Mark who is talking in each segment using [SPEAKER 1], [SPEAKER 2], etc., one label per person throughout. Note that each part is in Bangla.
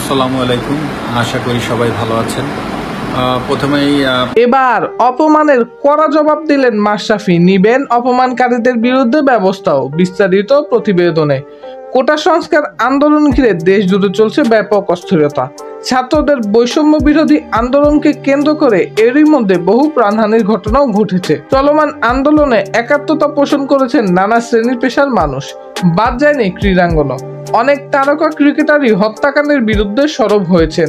[SPEAKER 1] আসসালামু আলাইকুম। আশা করি সবাই ভালো আছেন। প্রথমেই
[SPEAKER 2] এবার অপমানের কড়া জবাব দিলেন মাশরাফি, নিবেন অপমানকারীদের বিরুদ্ধে ব্যবস্থাও। বিস্তারিত প্রতিবেদনে। কোটা সংস্কার আন্দোলন ঘিরে দেশ জুড়ে চলছে ব্যাপক অস্থিরতা। ছাত্রদের বৈষম্য বিরোধী আন্দোলনকে কেন্দ্র করে এরই মধ্যে বহু প্রাণহানির ঘটনাও ঘটেছে। চলমান আন্দোলনে একাত্মতা পোষণ করেছেন নানা শ্রেণীর পেশার মানুষ, বাদ যায়নি ক্রীড়াঙ্গনও। অনেক তারকা ক্রিকেটারই হত্যাকাণ্ডের বিরুদ্ধে সরব হয়েছেন,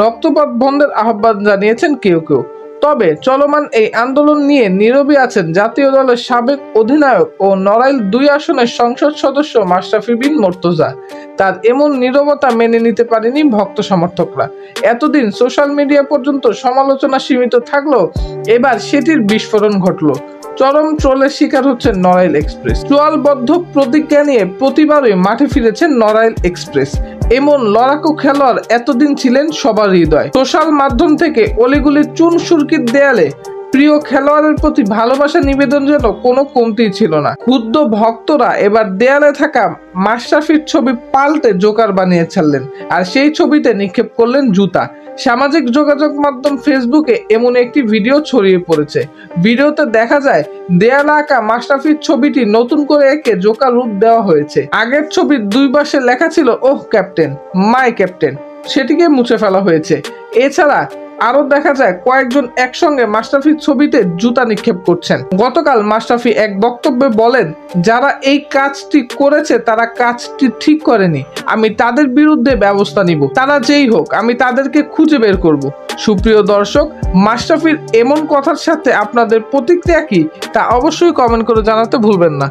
[SPEAKER 2] রক্তপাত বন্ধের আহ্বান জানিয়েছেন কেউ কেউ। তবে চলমান এই আন্দোলন নিয়ে নীরবে আছেন জাতীয় দলের সাবেক অধিনায়ক ও নড়াইল ২ আসনের সংসদ সদস্য মাশরাফি বিন মুর্তজা। তার এমন নীরবতা মেনে নিতে পারেনি ভক্ত সমর্থকরা। এতদিন সোশ্যাল মিডিয়া পর্যন্ত সমালোচনা সীমিত থাকলেও এবার সেটির বিস্ফোরণ ঘটল। চরম ট্রোলের শিকার হচ্ছেন নড়াইল এক্সপ্রেস। চোয়ালবদ্ধ প্রতিজ্ঞা নিয়ে প্রতিবারই মাঠে ফিরেছেন নড়াইল এক্সপ্রেস। এমন লড়াকু খেলোয়াড় এতদিন ছিলেন সবার হৃদয়। সোশ্যাল মাধ্যম থেকে অলিগুলির চুন সুরকির দেয়ালে প্রিয় খেলোয়াড়ের প্রতি ভালোবাসা নিবেদন যেন কোনো কমতি ছিল না। ক্ষুদ্র ভক্তরা এবার দেয়ালে থাকা মাশরাফির ছবি পাল্টে জোকার বানিয়ে ছাড়লেন, আর সেই ছবিতে নিক্ষেপ করলেন জুতা। সামাজিক যোগাযোগ মাধ্যম ফেসবুকে এমন একটি ভিডিও ছড়িয়ে পড়েছে। ভিডিওতে দেখা যায় দেয়ালে আঁকা মাশরাফির ছবিটি নতুন করে একে জোকার রূপ দেওয়া হয়েছে। আগের ছবির দুই পাশে লেখা ছিল ওহ ক্যাপ্টেন, মাই ক্যাপ্টেন, সেটিকে মুছে ফেলা হয়েছে। এছাড়া আরো দেখা যায় কয়েকজন একসঙ্গে মাশরাফির ছবিতে জুতা নিক্ষেপ করছেন। গতকাল মাশরাফি এক বক্তব্যে বলেন, যারা এই কাজটি করেছে তারা কাজটি ঠিক করেনি, আমি তাদের বিরুদ্ধে ব্যবস্থা নিব, তারা যেই হোক আমি তাদেরকে খুঁজে বের করব। সুপ্রিয় দর্শক, মাশরাফির এমন কথার সাথে আপনাদের প্রতিক্রিয়া কি তা অবশ্যই কমেন্ট করে জানাতে ভুলবেন না।